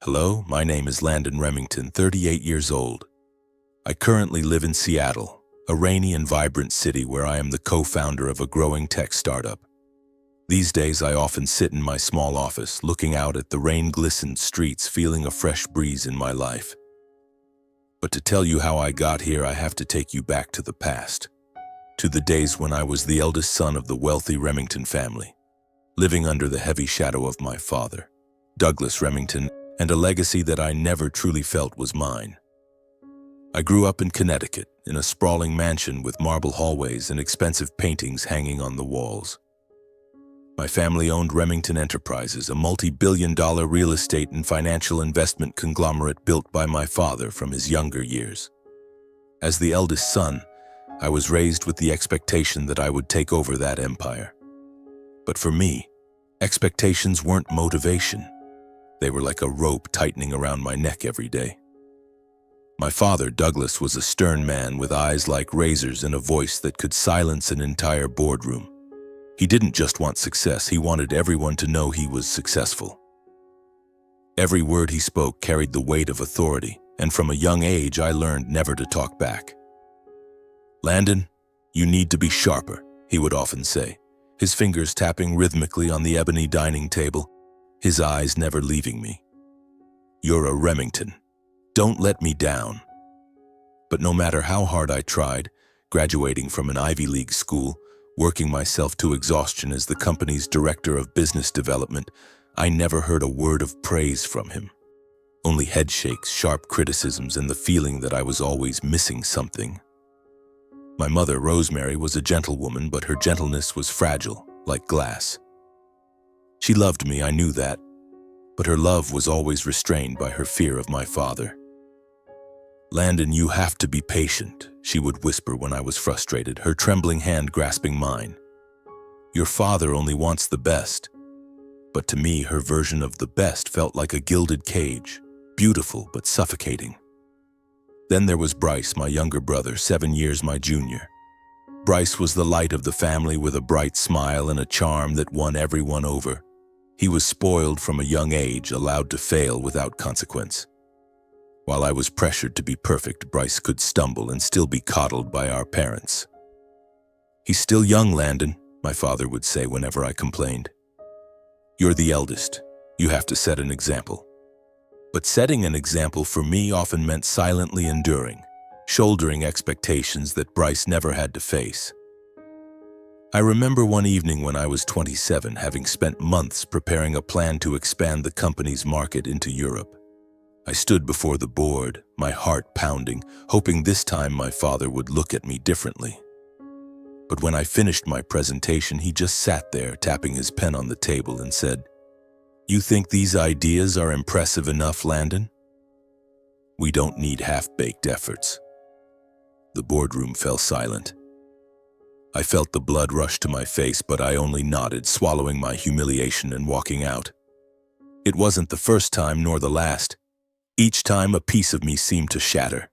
Hello, my name is Landon Remington, 38 years old. I currently live in Seattle, a rainy and vibrant city where I am the co-founder of a growing tech startup. These days, I often sit in my small office, looking out at the rain-glistened streets, feeling a fresh breeze in my life. But to tell you how I got here, I have to take you back to the past, to the days when I was the eldest son of the wealthy Remington family, living under the heavy shadow of my father, Douglas Remington, and a legacy that I never truly felt was mine. I grew up in Connecticut, in a sprawling mansion with marble hallways and expensive paintings hanging on the walls. My family owned Remington Enterprises, a multi-billion-dollar real estate and financial investment conglomerate built by my father from his younger years. As the eldest son, I was raised with the expectation that I would take over that empire. But for me, expectations weren't motivation. They were like a rope tightening around my neck every day. My father, Douglas, was a stern man with eyes like razors and a voice that could silence an entire boardroom. He didn't just want success, he wanted everyone to know he was successful. Every word he spoke carried the weight of authority, and from a young age I learned never to talk back. "Landon, you need to be sharper," he would often say, his fingers tapping rhythmically on the ebony dining table, his eyes never leaving me. "You're a Remington. Don't let me down." But no matter how hard I tried, graduating from an Ivy League school, working myself to exhaustion as the company's director of business development, I never heard a word of praise from him. Only headshakes, sharp criticisms, and the feeling that I was always missing something. My mother, Rosemary, was a gentlewoman, but her gentleness was fragile, like glass. She loved me, I knew that, but her love was always restrained by her fear of my father. "Landon, you have to be patient," she would whisper when I was frustrated, her trembling hand grasping mine. "Your father only wants the best." But to me, her version of the best felt like a gilded cage, beautiful but suffocating. Then there was Bryce, my younger brother, 7 years my junior. Bryce was the light of the family with a bright smile and a charm that won everyone over. He was spoiled from a young age, allowed to fail without consequence. While I was pressured to be perfect, Bryce could stumble and still be coddled by our parents. "He's still young, Landon," my father would say whenever I complained. "You're the eldest. You have to set an example." But setting an example for me often meant silently enduring, shouldering expectations that Bryce never had to face. I remember one evening when I was 27, having spent months preparing a plan to expand the company's market into Europe. I stood before the board, my heart pounding, hoping this time my father would look at me differently. But when I finished my presentation, he just sat there, tapping his pen on the table, and said, "You think these ideas are impressive enough, Landon? We don't need half-baked efforts." The boardroom fell silent. I felt the blood rush to my face, but I only nodded, swallowing my humiliation and walking out. It wasn't the first time nor the last. Each time a piece of me seemed to shatter.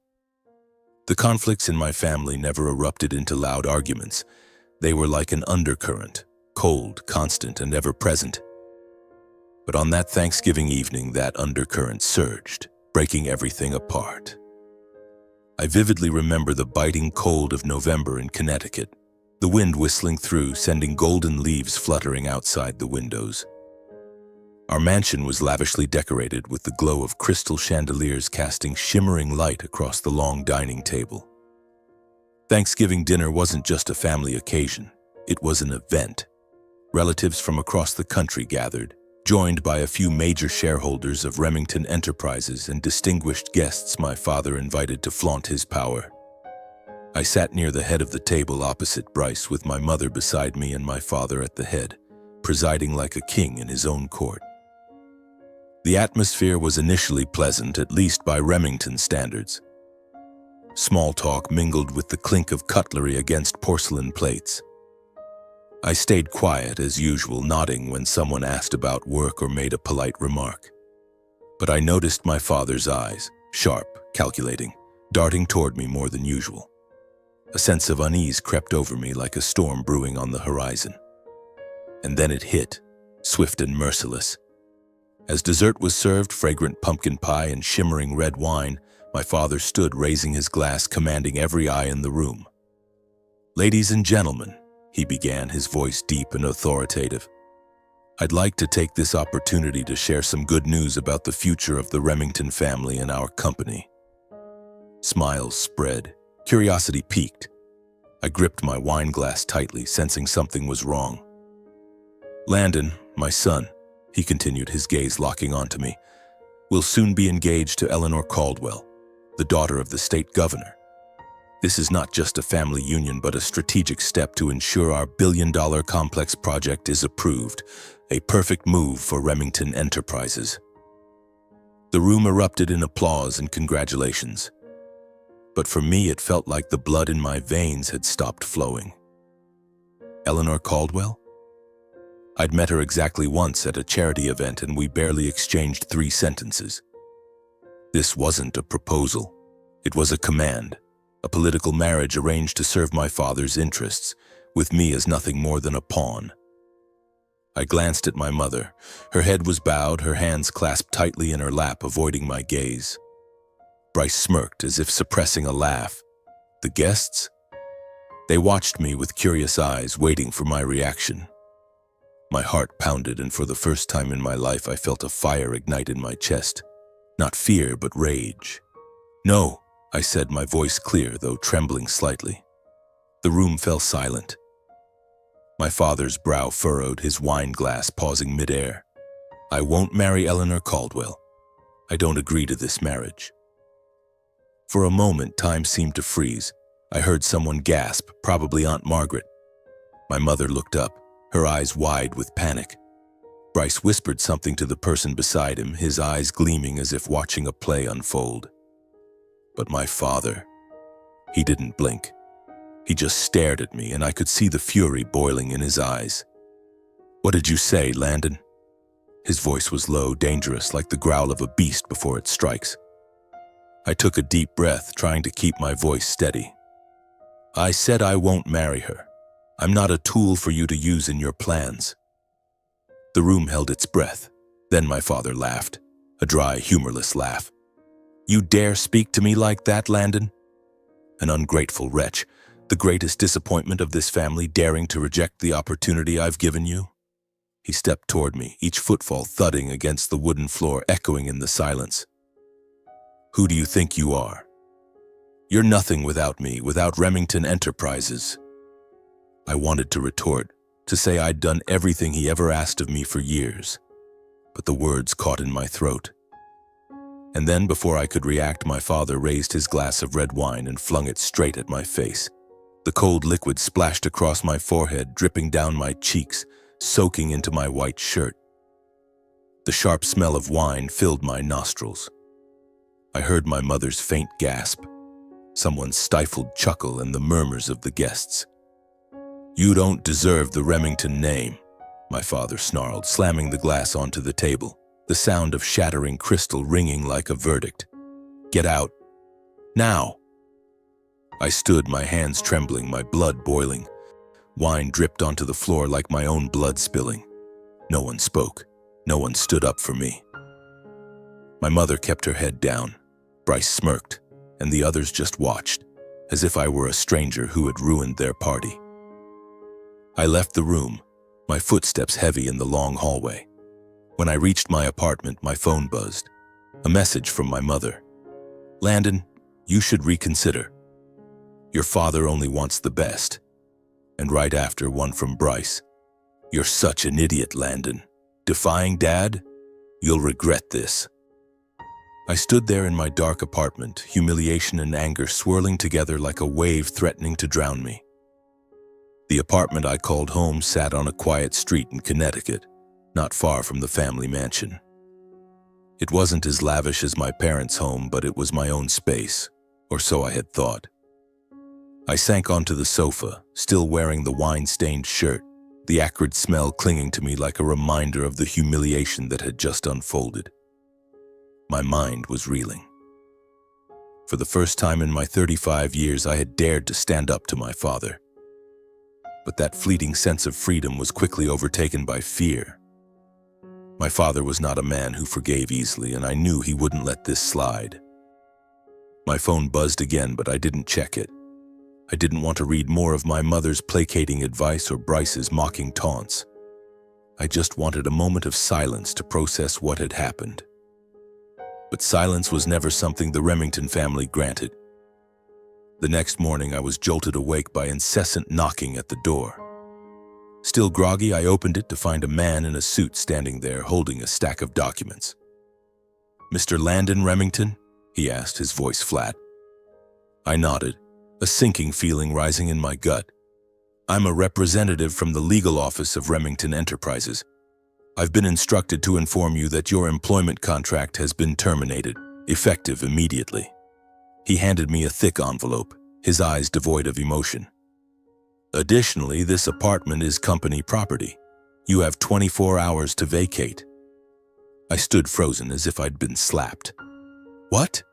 The conflicts in my family never erupted into loud arguments. They were like an undercurrent, cold, constant, and ever-present. But on that Thanksgiving evening, that undercurrent surged, breaking everything apart. I vividly remember the biting cold of November in Connecticut, the wind whistling through, sending golden leaves fluttering outside the windows. Our mansion was lavishly decorated with the glow of crystal chandeliers casting shimmering light across the long dining table. Thanksgiving dinner wasn't just a family occasion, it was an event. Relatives from across the country gathered, joined by a few major shareholders of Remington Enterprises and distinguished guests my father invited to flaunt his power. I sat near the head of the table opposite Bryce, with my mother beside me and my father at the head, presiding like a king in his own court. The atmosphere was initially pleasant, at least by Remington standards. Small talk mingled with the clink of cutlery against porcelain plates. I stayed quiet as usual, nodding when someone asked about work or made a polite remark. But I noticed my father's eyes, sharp, calculating, darting toward me more than usual. A sense of unease crept over me like a storm brewing on the horizon. And then it hit, swift and merciless. As dessert was served, fragrant pumpkin pie and shimmering red wine, my father stood raising his glass, commanding every eye in the room. "Ladies and gentlemen," he began, his voice deep and authoritative, "I'd like to take this opportunity to share some good news about the future of the Remington family and our company." Smiles spread, curiosity piqued. I gripped my wine glass tightly, sensing something was wrong. "Landon, my son," he continued, his gaze locking onto me, "will soon be engaged to Eleanor Caldwell, the daughter of the state governor. This is not just a family union, but a strategic step to ensure our billion-dollar complex project is approved, a perfect move for Remington Enterprises." The room erupted in applause and congratulations. But for me, it felt like the blood in my veins had stopped flowing. Eleanor Caldwell? I'd met her exactly once at a charity event, and we barely exchanged 3 sentences. This wasn't a proposal. It was a command, a political marriage arranged to serve my father's interests, with me as nothing more than a pawn. I glanced at my mother. Her head was bowed, her hands clasped tightly in her lap, avoiding my gaze. Bryce smirked as if suppressing a laugh. The guests? They watched me with curious eyes, waiting for my reaction. My heart pounded, and for the first time in my life I felt a fire ignite in my chest. Not fear, but rage. "No," I said, my voice clear, though trembling slightly. The room fell silent. My father's brow furrowed, his wine glass pausing midair. "I won't marry Eleanor Caldwell. I don't agree to this marriage." For a moment, time seemed to freeze. I heard someone gasp, probably Aunt Margaret. My mother looked up, her eyes wide with panic. Bryce whispered something to the person beside him, his eyes gleaming as if watching a play unfold. But my father, he didn't blink. He just stared at me, and I could see the fury boiling in his eyes. "What did you say, Landon?" His voice was low, dangerous, like the growl of a beast before it strikes. I took a deep breath, trying to keep my voice steady. "I said I won't marry her. I'm not a tool for you to use in your plans." The room held its breath. Then my father laughed, a dry, humorless laugh. "You dare speak to me like that, Landon? An ungrateful wretch, the greatest disappointment of this family, daring to reject the opportunity I've given you?" He stepped toward me, each footfall thudding against the wooden floor, echoing in the silence. "Who do you think you are? You're nothing without me, without Remington Enterprises." I wanted to retort, to say I'd done everything he ever asked of me for years, but the words caught in my throat. And then, before I could react, my father raised his glass of red wine and flung it straight at my face. The cold liquid splashed across my forehead, dripping down my cheeks, soaking into my white shirt. The sharp smell of wine filled my nostrils. I heard my mother's faint gasp, someone's stifled chuckle, and the murmurs of the guests. "You don't deserve the Remington name," my father snarled, slamming the glass onto the table, the sound of shattering crystal ringing like a verdict. "Get out. Now!" I stood, my hands trembling, my blood boiling. Wine dripped onto the floor like my own blood spilling. No one spoke. No one stood up for me. My mother kept her head down. Bryce smirked, and the others just watched, as if I were a stranger who had ruined their party. I left the room, my footsteps heavy in the long hallway. When I reached my apartment, my phone buzzed. A message from my mother. "Landon, you should reconsider. Your father only wants the best." And right after, one from Bryce. "You're such an idiot, Landon. Defying Dad? You'll regret this." I stood there in my dark apartment, humiliation and anger swirling together like a wave threatening to drown me. The apartment I called home sat on a quiet street in Connecticut, not far from the family mansion. It wasn't as lavish as my parents' home, but it was my own space, or so I had thought. I sank onto the sofa, still wearing the wine-stained shirt, the acrid smell clinging to me like a reminder of the humiliation that had just unfolded. My mind was reeling. For the first time in my 35 years, I had dared to stand up to my father. But that fleeting sense of freedom was quickly overtaken by fear. My father was not a man who forgave easily, and I knew he wouldn't let this slide. My phone buzzed again, but I didn't check it. I didn't want to read more of my mother's placating advice or Bryce's mocking taunts. I just wanted a moment of silence to process what had happened. But silence was never something the Remington family granted. The next morning, I was jolted awake by incessant knocking at the door. Still groggy, I opened it to find a man in a suit standing there holding a stack of documents. "Mr. Landon Remington?" he asked, his voice flat. I nodded, a sinking feeling rising in my gut. "I'm a representative from the legal office of Remington Enterprises. I've been instructed to inform you that your employment contract has been terminated, effective immediately." He handed me a thick envelope, his eyes devoid of emotion. "Additionally, this apartment is company property. You have 24 hours to vacate." I stood frozen as if I'd been slapped. "What?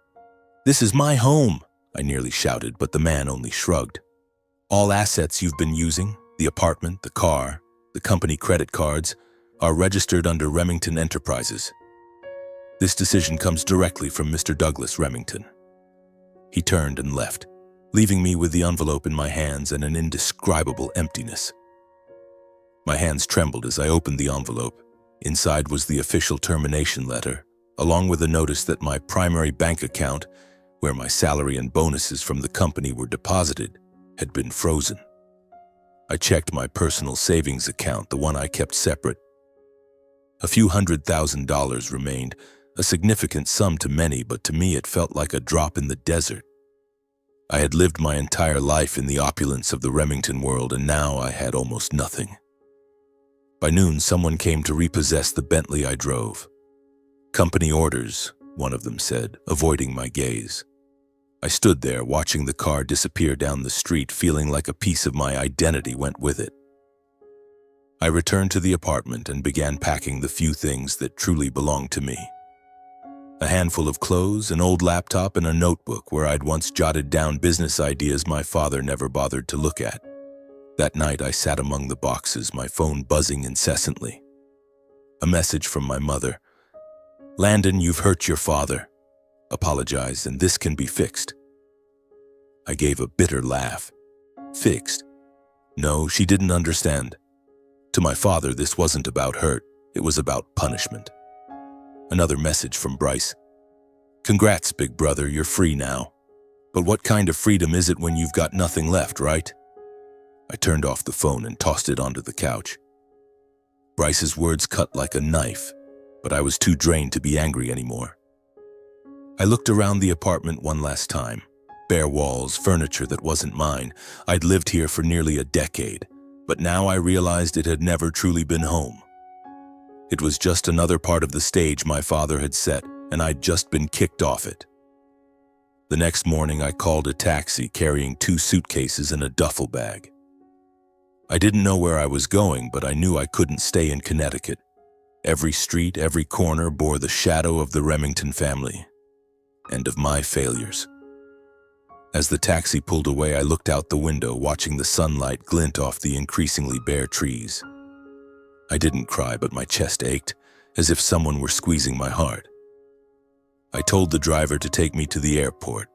This is my home," I nearly shouted, but the man only shrugged. "All assets you've been using, the apartment, the car, the company credit cards, are registered under Remington Enterprises. This decision comes directly from Mr. Douglas Remington." He turned and left, leaving me with the envelope in my hands and an indescribable emptiness. My hands trembled as I opened the envelope. Inside was the official termination letter, along with a notice that my primary bank account, where my salary and bonuses from the company were deposited, had been frozen. I checked my personal savings account, the one I kept separate. A few $100,000 remained, a significant sum to many, but to me it felt like a drop in the desert. I had lived my entire life in the opulence of the Remington world, and now I had almost nothing. By noon, someone came to repossess the Bentley I drove. "Company orders," one of them said, avoiding my gaze. I stood there, watching the car disappear down the street, feeling like a piece of my identity went with it. I returned to the apartment and began packing the few things that truly belonged to me. A handful of clothes, an old laptop, and a notebook where I'd once jotted down business ideas my father never bothered to look at. That night, I sat among the boxes, my phone buzzing incessantly. A message from my mother. "Landon, you've hurt your father. Apologize, and this can be fixed." I gave a bitter laugh. Fixed? No, she didn't understand. To my father, this wasn't about hurt. It was about punishment. Another message from Bryce. "Congrats, big brother, you're free now. But what kind of freedom is it when you've got nothing left, right?" I turned off the phone and tossed it onto the couch. Bryce's words cut like a knife, but I was too drained to be angry anymore. I looked around the apartment one last time. Bare walls, furniture that wasn't mine. I'd lived here for nearly a decade, but now I realized it had never truly been home. It was just another part of the stage my father had set, and I'd just been kicked off it. The next morning, I called a taxi carrying 2 suitcases and a duffel bag. I didn't know where I was going, but I knew I couldn't stay in Connecticut. Every street, every corner bore the shadow of the Remington family and of my failures. As the taxi pulled away, I looked out the window, watching the sunlight glint off the increasingly bare trees. I didn't cry, but my chest ached, as if someone were squeezing my heart. I told the driver to take me to the airport.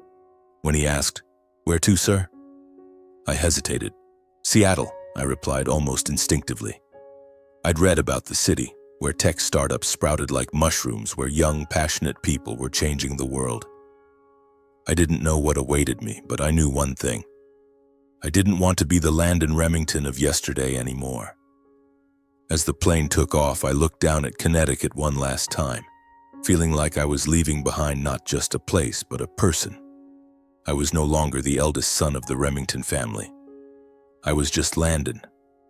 When he asked, "Where to, sir?" I hesitated. "Seattle," I replied almost instinctively. I'd read about the city, where tech startups sprouted like mushrooms, where young, passionate people were changing the world. I didn't know what awaited me, but I knew one thing. I didn't want to be the Landon Remington of yesterday anymore. As the plane took off, I looked down at Connecticut one last time, feeling like I was leaving behind not just a place, but a person. I was no longer the eldest son of the Remington family. I was just Landon,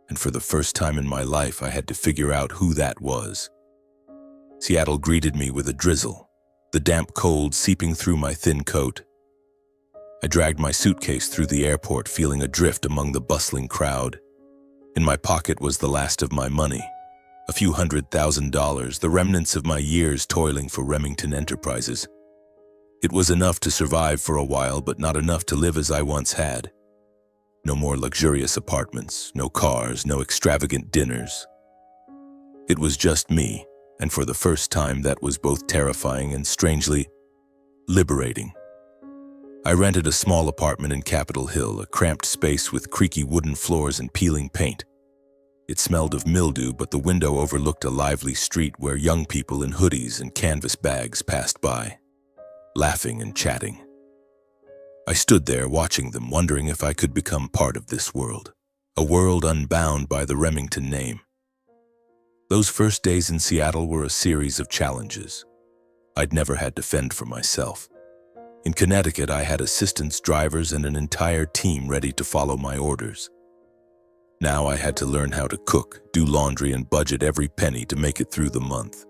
and for the first time in my life, I had to figure out who that was. Seattle greeted me with a drizzle, the damp cold seeping through my thin coat. I dragged my suitcase through the airport, feeling adrift among the bustling crowd. In my pocket was the last of my money, a few $100,000, the remnants of my years toiling for Remington Enterprises. It was enough to survive for a while, but not enough to live as I once had. No more luxurious apartments, no cars, no extravagant dinners. It was just me and for the first time that was both terrifying and strangely liberating. I rented a small apartment in Capitol Hill, a cramped space with creaky wooden floors and peeling paint. It smelled of mildew, but the window overlooked a lively street where young people in hoodies and canvas bags passed by, laughing and chatting. I stood there watching them, wondering if I could become part of this world, a world unbound by the Remington name. Those first days in Seattle were a series of challenges. I'd never had to fend for myself. In Connecticut, I had assistants, drivers, and an entire team ready to follow my orders. Now I had to learn how to cook, do laundry, and budget every penny to make it through the month.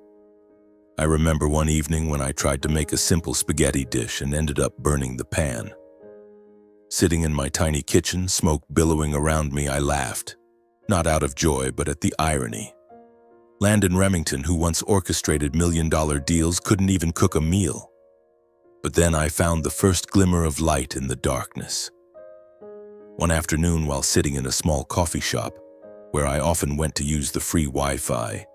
I remember one evening when I tried to make a simple spaghetti dish and ended up burning the pan. Sitting in my tiny kitchen, smoke billowing around me, I laughed, not out of joy, but at the irony. Landon Remington, who once orchestrated million-dollar deals, couldn't even cook a meal. But then I found the first glimmer of light in the darkness. One afternoon, while sitting in a small coffee shop, where I often went to use the free Wi-Fi,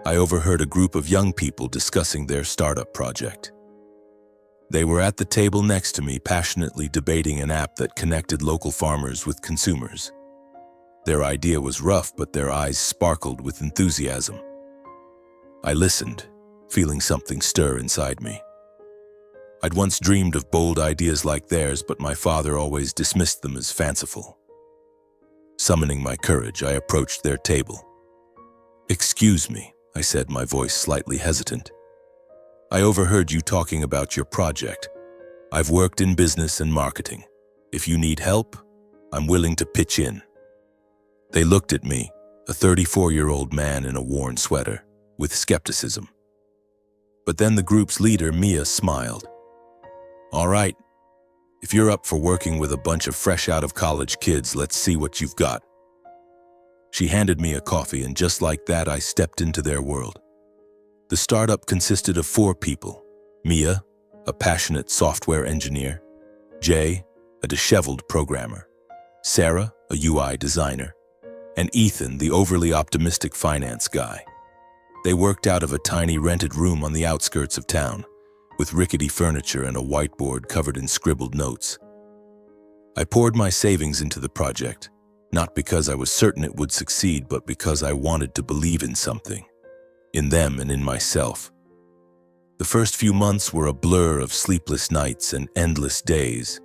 I overheard a group of young people discussing their startup project. They were at the table next to me, passionately debating an app that connected local farmers with consumers. Their idea was rough, but their eyes sparkled with enthusiasm. I listened, feeling something stir inside me. I'd once dreamed of bold ideas like theirs, but my father always dismissed them as fanciful. Summoning my courage, I approached their table. "Excuse me," I said, my voice slightly hesitant. "I overheard you talking about your project. I've worked in business and marketing. If you need help, I'm willing to pitch in." They looked at me, a 34-year-old man in a worn sweater, with skepticism. But then the group's leader, Mia, smiled. "All right, if you're up for working with a bunch of fresh out of college kids, let's see what you've got." She handed me a coffee, and just like that, I stepped into their world. The startup consisted of 4 people: Mia, a passionate software engineer; Jay, a disheveled programmer; Sarah, a UI designer; and Ethan, the overly optimistic finance guy. They worked out of a tiny rented room on the outskirts of town, with rickety furniture and a whiteboard covered in scribbled notes. I poured my savings into the project, not because I was certain it would succeed, but because I wanted to believe in something, in them and in myself. The first few months were a blur of sleepless nights and endless days.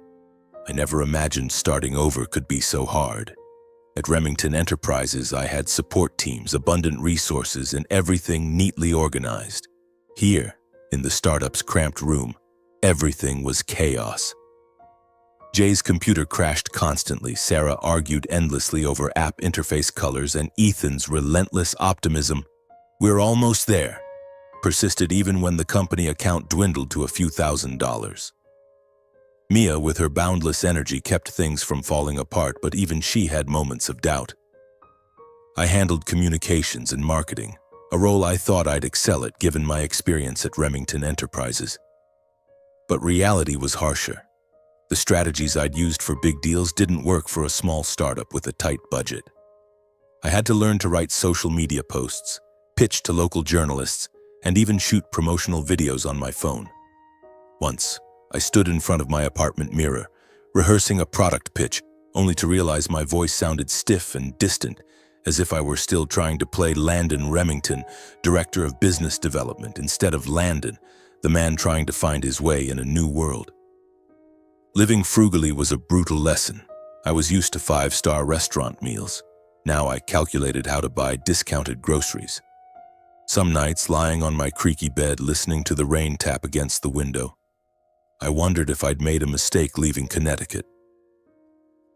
I never imagined starting over could be so hard. At Remington Enterprises, I had support teams, abundant resources, and everything neatly organized. Here, in the startup's cramped room, everything was chaos. Jay's computer crashed constantly, Sarah argued endlessly over app interface colors, and Ethan's relentless optimism, "We're almost there," persisted even when the company account dwindled to a few $1,000s. Mia, with her boundless energy, kept things from falling apart, but even she had moments of doubt. I handled communications and marketing, a role I thought I'd excel at given my experience at Remington Enterprises. But reality was harsher. The strategies I'd used for big deals didn't work for a small startup with a tight budget. I had to learn to write social media posts, pitch to local journalists, and even shoot promotional videos on my phone. Once, I stood in front of my apartment mirror, rehearsing a product pitch, only to realize my voice sounded stiff and distant, as if I were still trying to play Landon Remington, Director of Business Development, instead of Landon, the man trying to find his way in a new world. Living frugally was a brutal lesson. I was used to 5-star restaurant meals. Now I calculated how to buy discounted groceries. Some nights, lying on my creaky bed, listening to the rain tap against the window, I wondered if I'd made a mistake leaving Connecticut.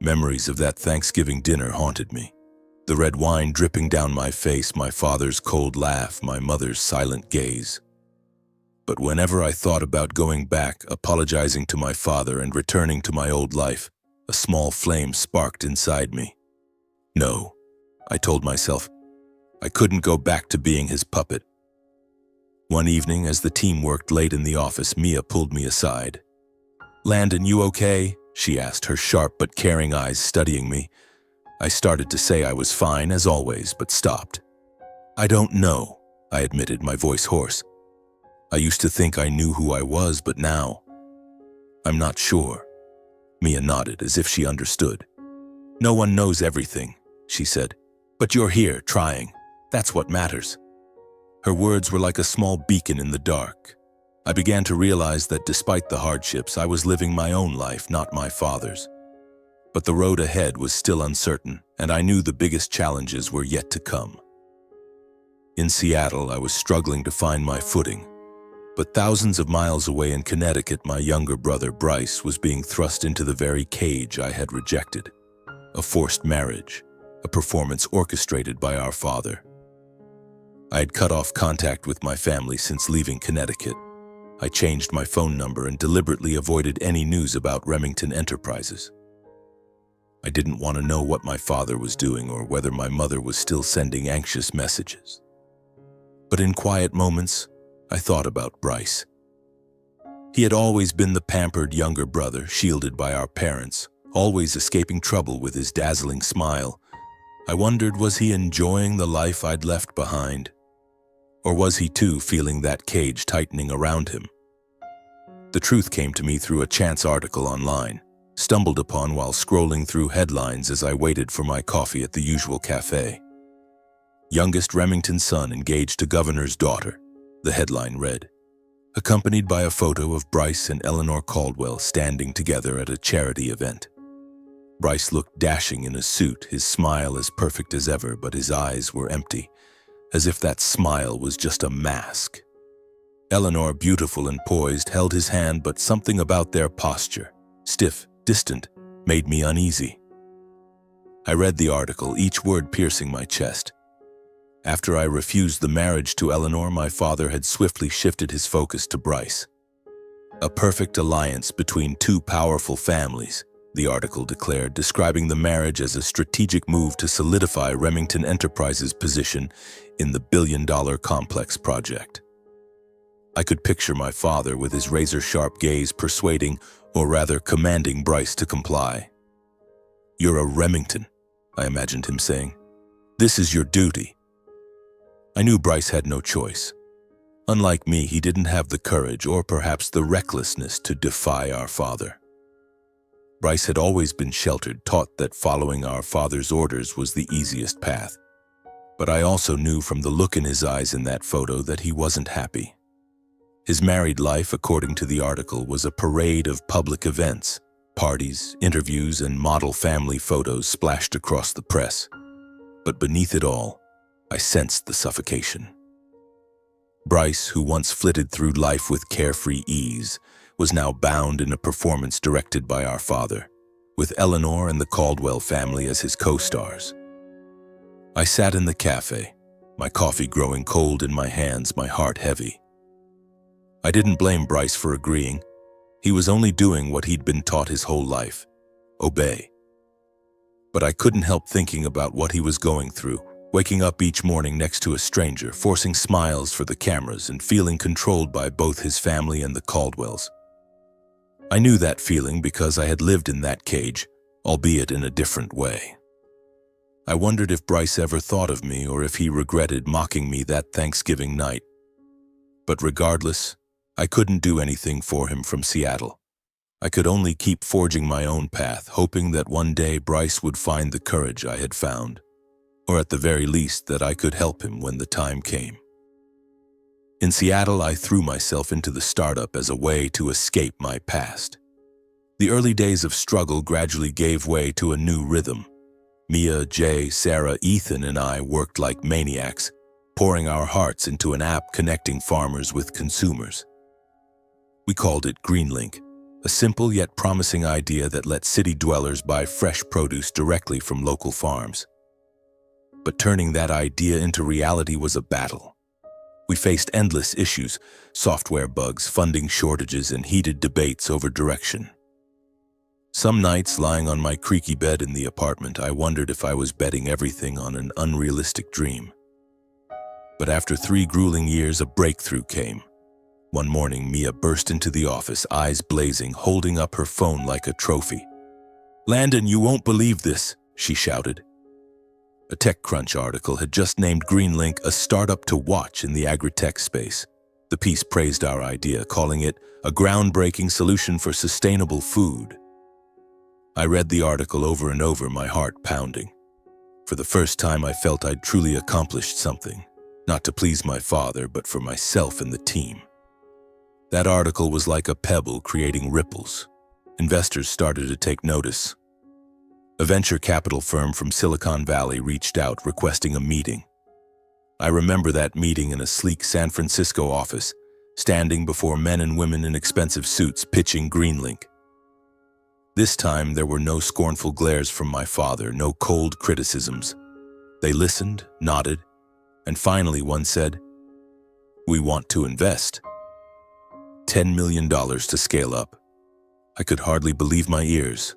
Memories of that Thanksgiving dinner haunted me. The red wine dripping down my face, my father's cold laugh, my mother's silent gaze. But whenever I thought about going back, apologizing to my father, and returning to my old life, a small flame sparked inside me. No, I told myself, I couldn't go back to being his puppet. One evening, as the team worked late in the office, Mia pulled me aside. "Landon, you okay?" she asked, her sharp but caring eyes studying me. I started to say I was fine, as always, but stopped. "I don't know," I admitted, my voice hoarse. "I used to think I knew who I was, but now, I'm not sure." Mia nodded as if she understood. "No one knows everything," she said. "But you're here, trying. That's what matters." Her words were like a small beacon in the dark. I began to realize that despite the hardships, I was living my own life, not my father's. But the road ahead was still uncertain, and I knew the biggest challenges were yet to come. In Seattle, I was struggling to find my footing. But thousands of miles away in Connecticut, my younger brother Bryce was being thrust into the very cage I had rejected. A forced marriage, a performance orchestrated by our father. I had cut off contact with my family since leaving Connecticut. I changed my phone number and deliberately avoided any news about Remington Enterprises. I didn't want to know what my father was doing or whether my mother was still sending anxious messages. But in quiet moments, I thought about Bryce. He had always been the pampered younger brother, shielded by our parents, always escaping trouble with his dazzling smile. I wondered, was he enjoying the life I'd left behind? Or was he too feeling that cage tightening around him? The truth came to me through a chance article online, stumbled upon while scrolling through headlines as I waited for my coffee at the usual cafe. "Youngest Remington son engaged to governor's daughter," the headline read, accompanied by a photo of Bryce and Eleanor Caldwell standing together at a charity event. Bryce looked dashing in a suit, his smile as perfect as ever, but his eyes were empty, as if that smile was just a mask. Eleanor, beautiful and poised, held his hand, but something about their posture, stiff, distant, made me uneasy. I read the article, each word piercing my chest. After I refused the marriage to Eleanor, my father had swiftly shifted his focus to Bryce. "A perfect alliance between two powerful families," the article declared, describing the marriage as a strategic move to solidify Remington Enterprises' position in the billion-dollar complex project. I could picture my father with his razor-sharp gaze persuading, or rather commanding, Bryce to comply. "You're a Remington," I imagined him saying. "This is your duty." I knew Bryce had no choice. Unlike me, he didn't have the courage or perhaps the recklessness to defy our father. Bryce had always been sheltered, taught that following our father's orders was the easiest path. But I also knew from the look in his eyes in that photo that he wasn't happy. His married life, according to the article, was a parade of public events, parties, interviews, and model family photos splashed across the press. But beneath it all, I sensed the suffocation. Bryce, who once flitted through life with carefree ease, was now bound in a performance directed by our father, with Eleanor and the Caldwell family as his co-stars. I sat in the cafe, my coffee growing cold in my hands, my heart heavy. I didn't blame Bryce for agreeing. He was only doing what he'd been taught his whole life: obey. But I couldn't help thinking about what he was going through, waking up each morning next to a stranger, forcing smiles for the cameras, and feeling controlled by both his family and the Caldwells. I knew that feeling because I had lived in that cage, albeit in a different way. I wondered if Bryce ever thought of me or if he regretted mocking me that Thanksgiving night. But regardless, I couldn't do anything for him from Seattle. I could only keep forging my own path, hoping that one day Bryce would find the courage I had found, or at the very least that I could help him when the time came. In Seattle, I threw myself into the startup as a way to escape my past. The early days of struggle gradually gave way to a new rhythm. Mia, Jay, Sarah, Ethan, and I worked like maniacs, pouring our hearts into an app connecting farmers with consumers. We called it GreenLink, a simple yet promising idea that let city dwellers buy fresh produce directly from local farms. But turning that idea into reality was a battle. We faced endless issues: software bugs, funding shortages, and heated debates over direction. Some nights, lying on my creaky bed in the apartment, I wondered if I was betting everything on an unrealistic dream. But after 3 grueling years, a breakthrough came. One morning, Mia burst into the office, eyes blazing, holding up her phone like a trophy. "Landon, you won't believe this," she shouted. A TechCrunch article had just named Greenlink a startup to watch in the agri-tech space. The piece praised our idea, calling it a groundbreaking solution for sustainable food. I read the article over and over, my heart pounding. For the first time, I felt I'd truly accomplished something, not to please my father, but for myself and the team. That article was like a pebble creating ripples. Investors started to take notice. A venture capital firm from Silicon Valley reached out requesting a meeting. I remember that meeting in a sleek San Francisco office, standing before men and women in expensive suits pitching Greenlink. This time, there were no scornful glares from my father, no cold criticisms. They listened, nodded, and finally one said, "We want to invest. $10 million to scale up." I could hardly believe my ears.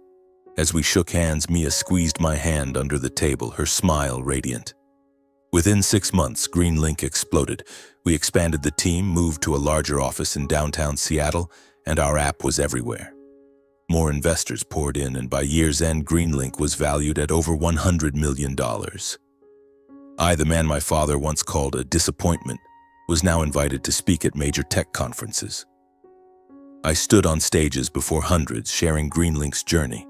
As we shook hands, Mia squeezed my hand under the table, her smile radiant. Within 6 months, Greenlink exploded. We expanded the team, moved to a larger office in downtown Seattle, and our app was everywhere. More investors poured in, and by year's end, Greenlink was valued at over $100 million. I, the man my father once called a disappointment, was now invited to speak at major tech conferences. I stood on stages before hundreds, sharing Greenlink's journey.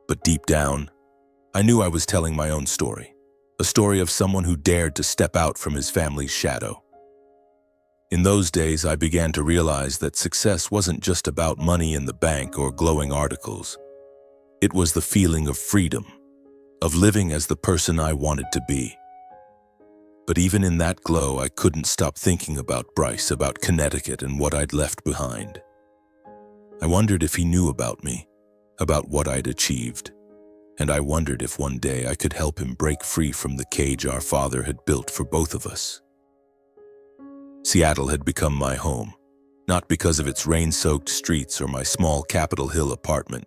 But deep down, I knew I was telling my own story. A story of someone who dared to step out from his family's shadow. In those days, I began to realize that success wasn't just about money in the bank or glowing articles. It was the feeling of freedom, of living as the person I wanted to be. But even in that glow, I couldn't stop thinking about Bryce, about Connecticut, and what I'd left behind. I wondered if he knew about me, about what I'd achieved. And I wondered if one day I could help him break free from the cage our father had built for both of us. Seattle had become my home, not because of its rain-soaked streets or my small Capitol Hill apartment,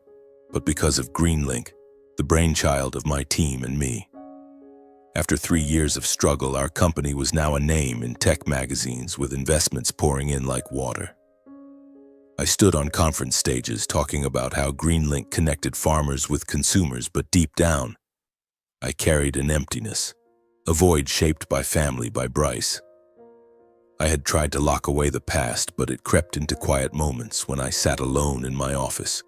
but because of Greenlink, the brainchild of my team and me. After 3 years of struggle, our company was now a name in tech magazines with investments pouring in like water. I stood on conference stages talking about how Greenlink connected farmers with consumers, but deep down, I carried an emptiness, a void shaped by family, by Bryce. I had tried to lock away the past, but it crept into quiet moments when I sat alone in my office,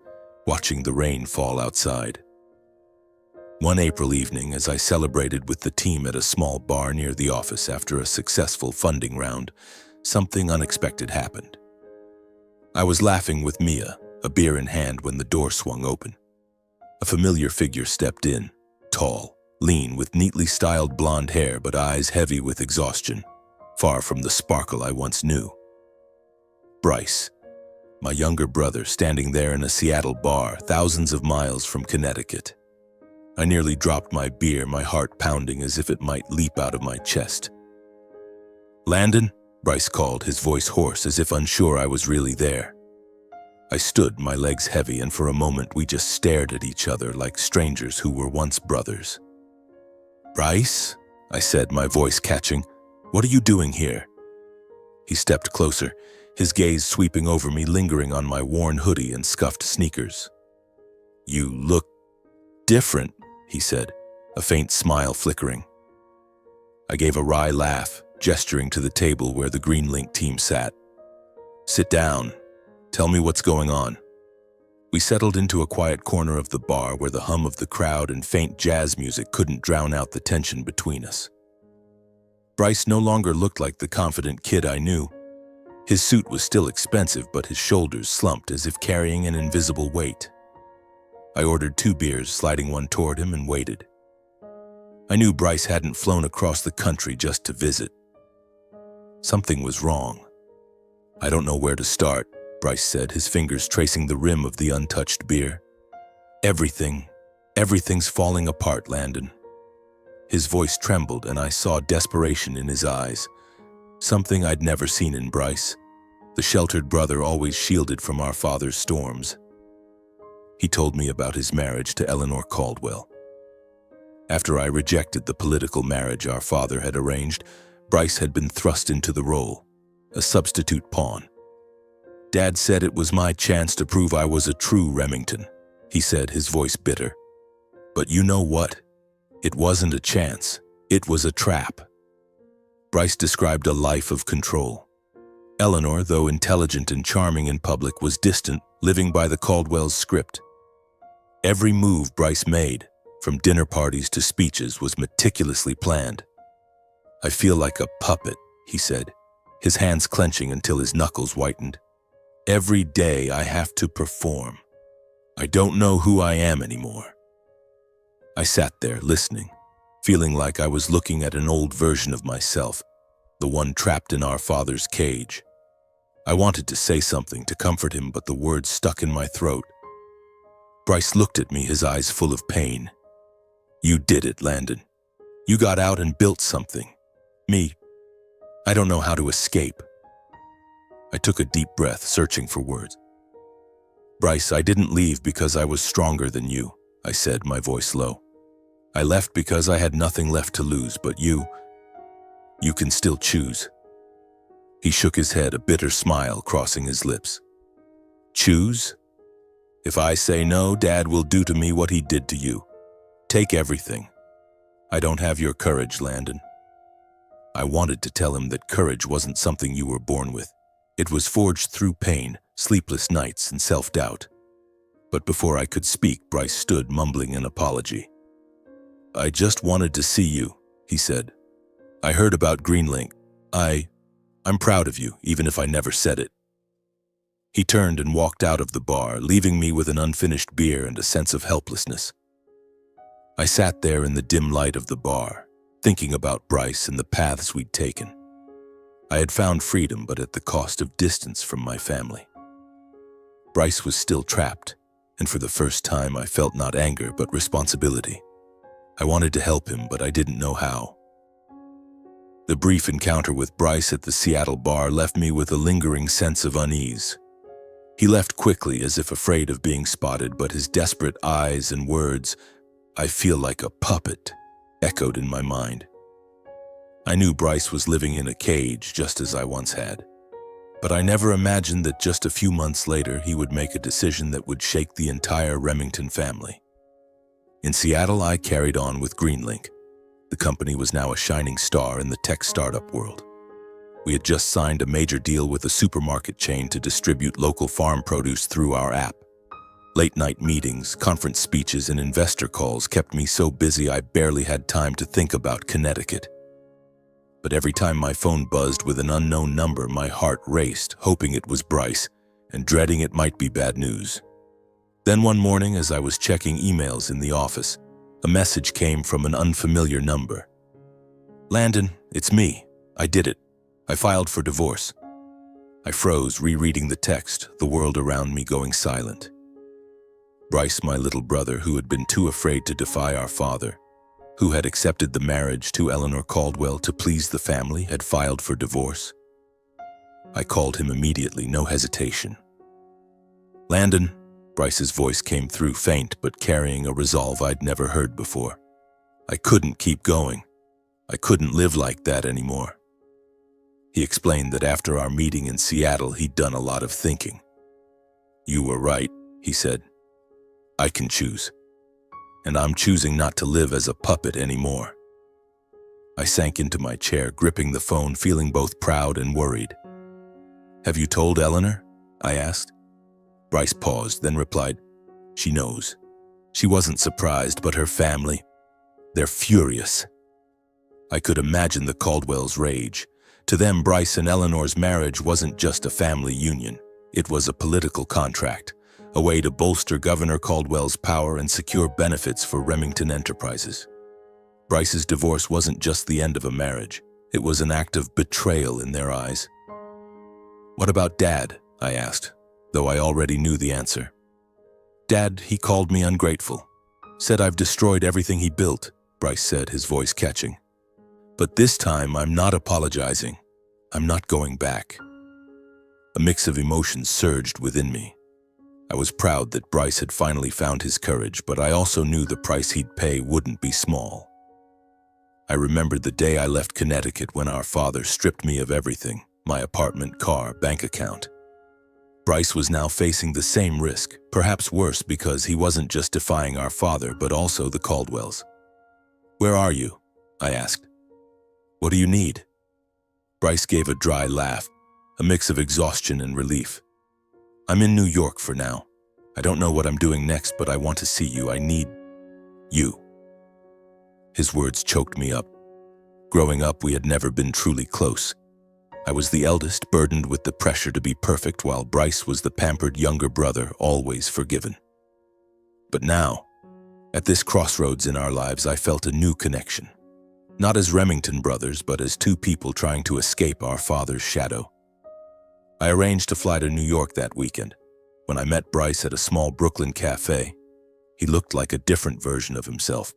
watching the rain fall outside. One April evening, as I celebrated with the team at a small bar near the office after a successful funding round, something unexpected happened. I was laughing with Mia, a beer in hand, when the door swung open. A familiar figure stepped in, tall, lean, with neatly styled blonde hair but eyes heavy with exhaustion, far from the sparkle I once knew. Bryce, my younger brother, standing there in a Seattle bar, thousands of miles from Connecticut. I nearly dropped my beer, my heart pounding as if it might leap out of my chest. "Landon?" Bryce called, his voice hoarse, as if unsure I was really there. I stood, my legs heavy, and for a moment we just stared at each other like strangers who were once brothers. "Bryce?" I said, my voice catching. "What are you doing here?" He stepped closer, his gaze sweeping over me, lingering on my worn hoodie and scuffed sneakers. "You look different," he said, a faint smile flickering. I gave a wry laugh, gesturing to the table where the Greenlink team sat. "Sit down. Tell me what's going on." We settled into a quiet corner of the bar where the hum of the crowd and faint jazz music couldn't drown out the tension between us. Bryce no longer looked like the confident kid I knew. His suit was still expensive, but his shoulders slumped as if carrying an invisible weight. I ordered 2 beers, sliding one toward him, and waited. I knew Bryce hadn't flown across the country just to visit. Something was wrong. "I don't know where to start," Bryce said, his fingers tracing the rim of the untouched beer. Everything's falling apart, Landon." His voice trembled, and I saw desperation in his eyes, something I'd never seen in Bryce, the sheltered brother always shielded from our father's storms. He told me about his marriage to Eleanor Caldwell. After I rejected the political marriage our father had arranged, Bryce had been thrust into the role, a substitute pawn. "Dad said it was my chance to prove I was a true Remington," he said, his voice bitter. "But you know what? It wasn't a chance. It was a trap. Bryce described a life of control. Eleanor, though intelligent and charming in public, was distant, living by the Caldwell's script. Every move Bryce made, from dinner parties to speeches, was meticulously planned. "I feel like a puppet," he said, his hands clenching until his knuckles whitened. "Every day I have to perform. I don't know who I am anymore." I sat there, listening, feeling like I was looking at an old version of myself, the one trapped in our father's cage. I wanted to say something to comfort him, but the words stuck in my throat. Bryce looked at me, his eyes full of pain. "You did it, Landon. You got out and built something. Me, I don't know how to escape." I took a deep breath, searching for words. "Bryce, I didn't leave because I was stronger than you," I said, my voice low. "I left because I had nothing left to lose, but you can still choose." He shook his head, a bitter smile crossing his lips. "Choose? If I say no, Dad will do to me what he did to you. Take everything. I don't have your courage, Landon." I wanted to tell him that courage wasn't something you were born with. It was forged through pain, sleepless nights, and self-doubt. But before I could speak, Bryce stood, mumbling an apology. "I just wanted to see you," he said. "I heard about Greenlink. I'm proud of you, even if I never said it." He turned and walked out of the bar, leaving me with an unfinished beer and a sense of helplessness. I sat there in the dim light of the bar, thinking about Bryce and the paths we'd taken. I had found freedom, but at the cost of distance from my family. Bryce was still trapped, and for the first time I felt not anger but responsibility. I wanted to help him, but I didn't know how. The brief encounter with Bryce at the Seattle bar left me with a lingering sense of unease. He left quickly, as if afraid of being spotted, but his desperate eyes and words, "I feel like a puppet," echoed in my mind. I knew Bryce was living in a cage, just as I once had. But I never imagined that just a few months later he would make a decision that would shake the entire Remington family. In Seattle, I carried on with Greenlink. The company was now a shining star in the tech startup world. We had just signed a major deal with a supermarket chain to distribute local farm produce through our app. Late-night meetings, conference speeches, and investor calls kept me so busy I barely had time to think about Connecticut. But every time my phone buzzed with an unknown number, my heart raced, hoping it was Bryce, and dreading it might be bad news. Then one morning, as I was checking emails in the office, a message came from an unfamiliar number. "Landon, it's me. I did it. I filed for divorce." I froze, rereading the text, the world around me going silent. Bryce, my little brother, who had been too afraid to defy our father, who had accepted the marriage to Eleanor Caldwell to please the family, had filed for divorce. I called him immediately, no hesitation. "Landon," Bryce's voice came through, faint but carrying a resolve I'd never heard before. "I couldn't keep going. I couldn't live like that anymore." He explained that after our meeting in Seattle, he'd done a lot of thinking. "You were right," he said. "I can choose. And I'm choosing not to live as a puppet anymore." I sank into my chair, gripping the phone, feeling both proud and worried. "Have you told Eleanor?" I asked. Bryce paused, then replied, "She knows." She wasn't surprised, but her family, they're furious. I could imagine the Caldwell's rage. To them, Bryce and Eleanor's marriage wasn't just a family union. It was a political contract, a way to bolster Governor Caldwell's power and secure benefits for Remington Enterprises. Bryce's divorce wasn't just the end of a marriage. It was an act of betrayal in their eyes. "What about Dad?" I asked, though I already knew the answer. "Dad, he called me ungrateful. Said I've destroyed everything he built," Bryce said, his voice catching. "But this time, I'm not apologizing. I'm not going back." A mix of emotions surged within me. I was proud that Bryce had finally found his courage, but I also knew the price he'd pay wouldn't be small. I remembered the day I left Connecticut when our father stripped me of everything, my apartment, car, bank account. Bryce was now facing the same risk, perhaps worse because he wasn't just defying our father but also the Caldwells. "Where are you?" I asked. "What do you need?" Bryce gave a dry laugh, a mix of exhaustion and relief. "I'm in New York for now. I don't know what I'm doing next, but I want to see you. I need you." His words choked me up. Growing up, we had never been truly close. I was the eldest, burdened with the pressure to be perfect, while Bryce was the pampered younger brother, always forgiven. But now, at this crossroads in our lives, I felt a new connection. Not as Remington brothers, but as two people trying to escape our father's shadow. I arranged to fly to New York that weekend. When I met Bryce at a small Brooklyn cafe, he looked like a different version of himself.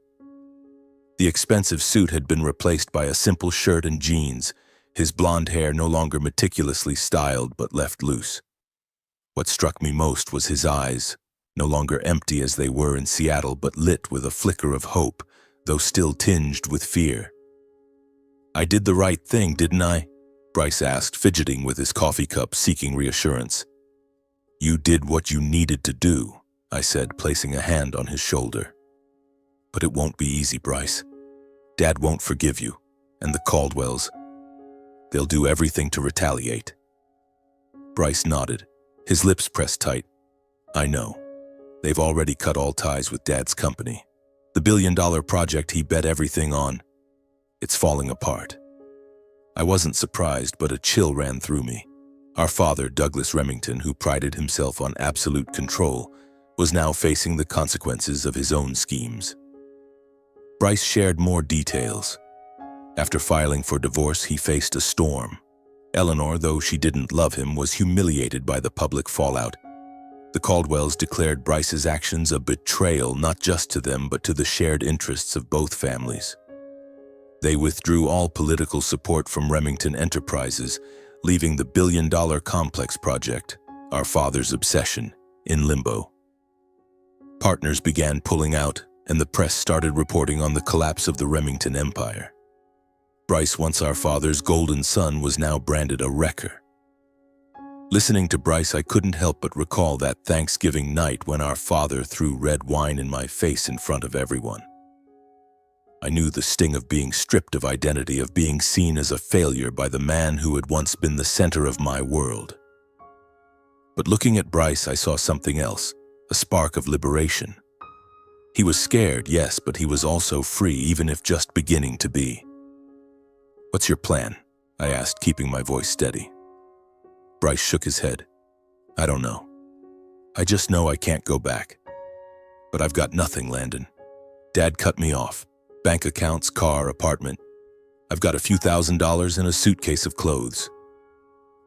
The expensive suit had been replaced by a simple shirt and jeans, his blonde hair no longer meticulously styled but left loose. What struck me most was his eyes, no longer empty as they were in Seattle, but lit with a flicker of hope, though still tinged with fear. "I did the right thing, didn't I?" Bryce asked, fidgeting with his coffee cup, seeking reassurance. "You did what you needed to do," I said, placing a hand on his shoulder. "But it won't be easy, Bryce. Dad won't forgive you, and the Caldwells, they'll do everything to retaliate." Bryce nodded, his lips pressed tight. "I know. They've already cut all ties with Dad's company. The billion-dollar project he bet everything on, it's falling apart." I wasn't surprised, but a chill ran through me. Our father, Douglas Remington, who prided himself on absolute control, was now facing the consequences of his own schemes. Bryce shared more details. After filing for divorce, he faced a storm. Eleanor, though she didn't love him, was humiliated by the public fallout. The Caldwells declared Bryce's actions a betrayal not just to them but to the shared interests of both families. They withdrew all political support from Remington Enterprises, leaving the billion-dollar complex project, our father's obsession, in limbo. Partners began pulling out, and the press started reporting on the collapse of the Remington empire. Bryce, once our father's golden son, was now branded a wrecker. Listening to Bryce, I couldn't help but recall that Thanksgiving night when our father threw red wine in my face in front of everyone. I knew the sting of being stripped of identity, of being seen as a failure by the man who had once been the center of my world. But looking at Bryce, I saw something else, a spark of liberation. He was scared, yes, but he was also free, even if just beginning to be. "What's your plan?" I asked, keeping my voice steady. Bryce shook his head. "I don't know. I just know I can't go back. But I've got nothing, Landon. Dad cut me off. Bank accounts, car, apartment. I've got a few $1,000s and a suitcase of clothes."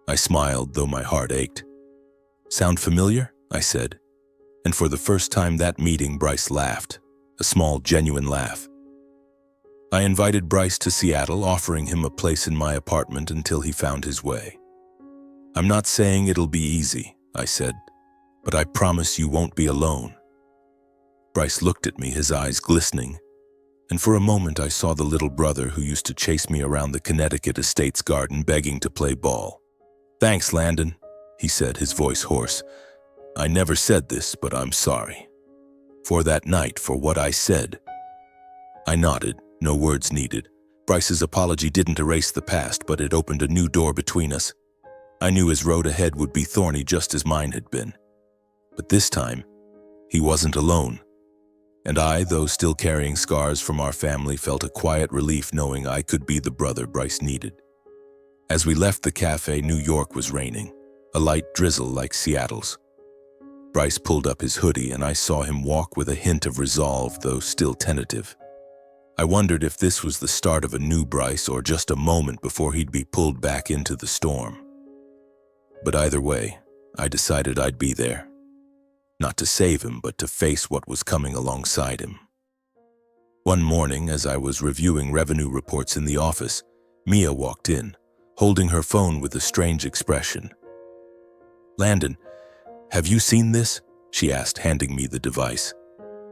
I smiled, though my heart ached. "Sound familiar?" I said. And for the first time that meeting, Bryce laughed, a small, genuine laugh. I invited Bryce to Seattle, offering him a place in my apartment until he found his way. "I'm not saying it'll be easy," I said, "but I promise you won't be alone." Bryce looked at me, his eyes glistening, and for a moment I saw the little brother who used to chase me around the Connecticut estate's garden begging to play ball. "Thanks, Landon," he said, his voice hoarse. "I never said this, but I'm sorry. For that night, for what I said." I nodded, no words needed. Bryce's apology didn't erase the past, but it opened a new door between us. I knew his road ahead would be thorny just as mine had been. But this time, he wasn't alone. And I, though still carrying scars from our family, felt a quiet relief knowing I could be the brother Bryce needed. As we left the cafe, New York was raining, a light drizzle like Seattle's. Bryce pulled up his hoodie and I saw him walk with a hint of resolve, though still tentative. I wondered if this was the start of a new Bryce or just a moment before he'd be pulled back into the storm. But either way, I decided I'd be there. Not to save him, but to face what was coming alongside him. One morning, as I was reviewing revenue reports in the office, Mia walked in, holding her phone with a strange expression. "Landon, have you seen this?" she asked, handing me the device.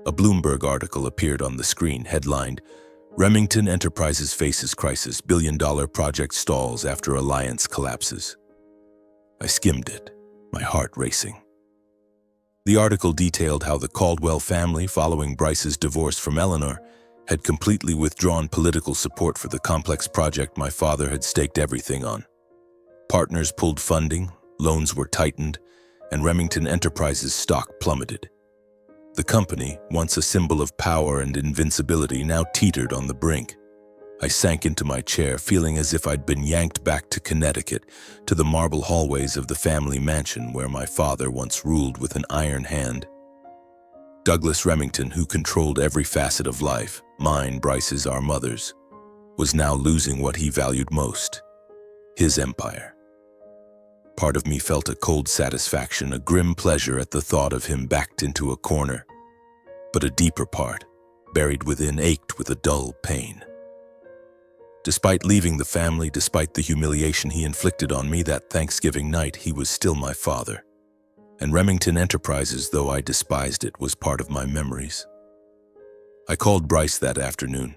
A Bloomberg article appeared on the screen, headlined, "Remington Enterprises faces crisis, billion-dollar project stalls after alliance collapses." I skimmed it, my heart racing. The article detailed how the Caldwell family, following Bryce's divorce from Eleanor, had completely withdrawn political support for the complex project my father had staked everything on. Partners pulled funding, loans were tightened, and Remington Enterprises' stock plummeted. The company, once a symbol of power and invincibility, now teetered on the brink. I sank into my chair, feeling as if I'd been yanked back to Connecticut, to the marble hallways of the family mansion where my father once ruled with an iron hand. Douglas Remington, who controlled every facet of life, mine, Bryce's, our mother's, was now losing what he valued most, his empire. Part of me felt a cold satisfaction, a grim pleasure at the thought of him backed into a corner. But a deeper part, buried within, ached with a dull pain. Despite leaving the family, despite the humiliation he inflicted on me that Thanksgiving night, he was still my father. And Remington Enterprises, though I despised it, was part of my memories. I called Bryce that afternoon.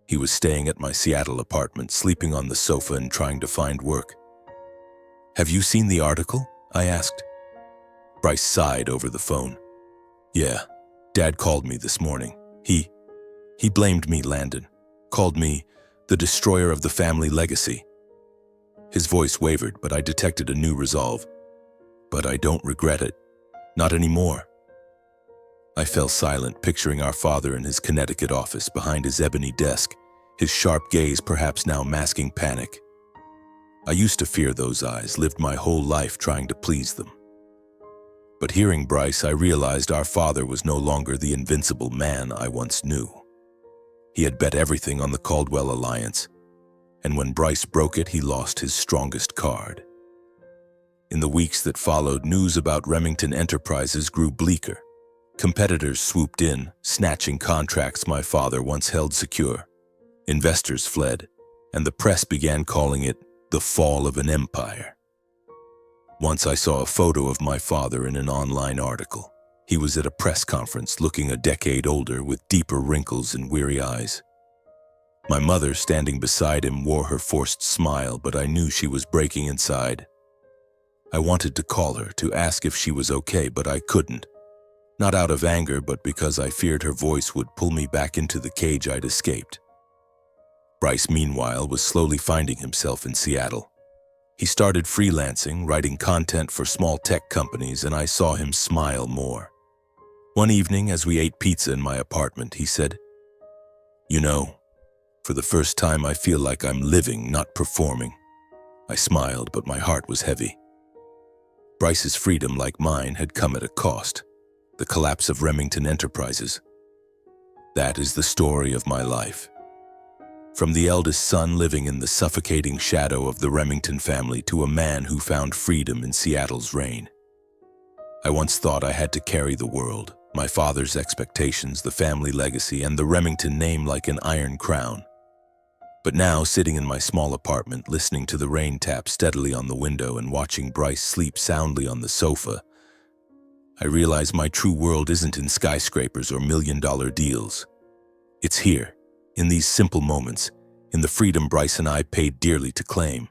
He was staying at my Seattle apartment, sleeping on the sofa and trying to find work. "Have you seen the article?" I asked. Bryce sighed over the phone. "Yeah, Dad called me this morning. He blamed me, Landon. Called me the destroyer of the family legacy." His voice wavered, but I detected a new resolve. "But I don't regret it. Not anymore." I fell silent, picturing our father in his Connecticut office behind his ebony desk, his sharp gaze perhaps now masking panic. I used to fear those eyes, lived my whole life trying to please them. But hearing Bryce, I realized our father was no longer the invincible man I once knew. He had bet everything on the Caldwell alliance, and when Bryce broke it, he lost his strongest card. In the weeks that followed, news about Remington Enterprises grew bleaker. Competitors swooped in, snatching contracts my father once held secure. Investors fled, and the press began calling it the fall of an empire. Once I saw a photo of my father in an online article. He was at a press conference, looking a decade older with deeper wrinkles and weary eyes. My mother, standing beside him, wore her forced smile, but I knew she was breaking inside. I wanted to call her, to ask if she was okay, but I couldn't. Not out of anger, but because I feared her voice would pull me back into the cage I'd escaped. Bryce, meanwhile, was slowly finding himself in Seattle. He started freelancing, writing content for small tech companies, and I saw him smile more. One evening, as we ate pizza in my apartment, he said, "You know, for the first time I feel like I'm living, not performing." I smiled, but my heart was heavy. Bryce's freedom, like mine, had come at a cost. The collapse of Remington Enterprises. That is the story of my life. From the eldest son living in the suffocating shadow of the Remington family to a man who found freedom in Seattle's rain. I once thought I had to carry the world, my father's expectations, the family legacy, and the Remington name like an iron crown. But now, sitting in my small apartment, listening to the rain tap steadily on the window and watching Bryce sleep soundly on the sofa, I realize my true world isn't in skyscrapers or million-dollar deals. It's here, in these simple moments, in the freedom Bryce and I paid dearly to claim.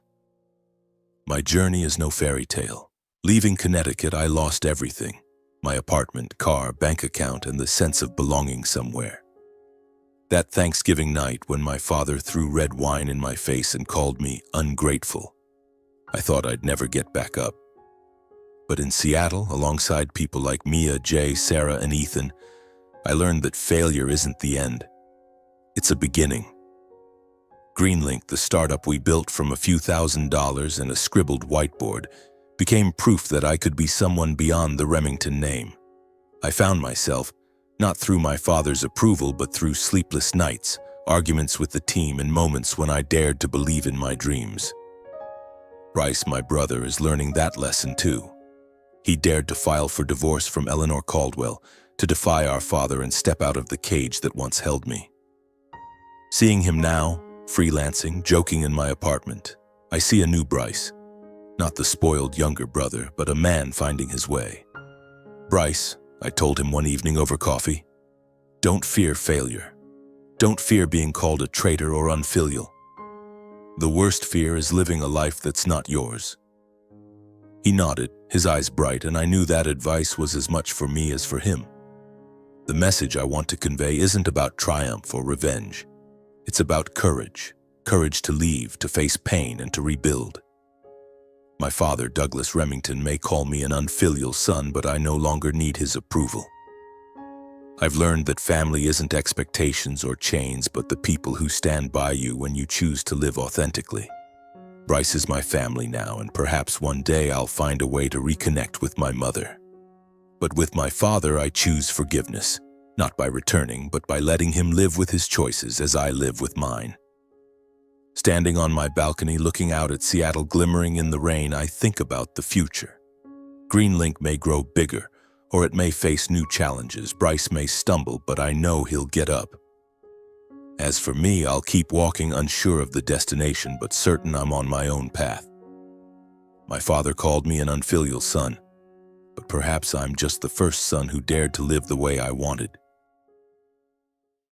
My journey is no fairy tale. Leaving Connecticut, I lost everything. My apartment, car, bank account, and the sense of belonging somewhere. That Thanksgiving night when my father threw red wine in my face and called me ungrateful, I thought I'd never get back up. But in Seattle, alongside people like Mia, Jay, Sarah, and Ethan, I learned that failure isn't the end. It's a beginning. Greenlink, the startup we built from a few $1,000s and a scribbled whiteboard, became proof that I could be someone beyond the Remington name. I found myself, not through my father's approval, but through sleepless nights, arguments with the team, and moments when I dared to believe in my dreams. Bryce, my brother, is learning that lesson too. He dared to file for divorce from Eleanor Caldwell, to defy our father and step out of the cage that once held me. Seeing him now, freelancing, joking in my apartment, I see a new Bryce. Not the spoiled younger brother, but a man finding his way. "Bryce," I told him one evening over coffee, "don't fear failure. Don't fear being called a traitor or unfilial. The worst fear is living a life that's not yours." He nodded, his eyes bright, and I knew that advice was as much for me as for him. The message I want to convey isn't about triumph or revenge. It's about courage. Courage to leave, to face pain, and to rebuild. My father, Douglas Remington, may call me an unfilial son, but I no longer need his approval. I've learned that family isn't expectations or chains, but the people who stand by you when you choose to live authentically. Bryce is my family now, and perhaps one day I'll find a way to reconnect with my mother. But with my father, I choose forgiveness, not by returning, but by letting him live with his choices as I live with mine. Standing on my balcony, looking out at Seattle glimmering in the rain, I think about the future. Greenlink may grow bigger, or it may face new challenges. Bryce may stumble, but I know he'll get up. As for me, I'll keep walking, unsure of the destination, but certain I'm on my own path. My father called me an unfilial son, but perhaps I'm just the first son who dared to live the way I wanted.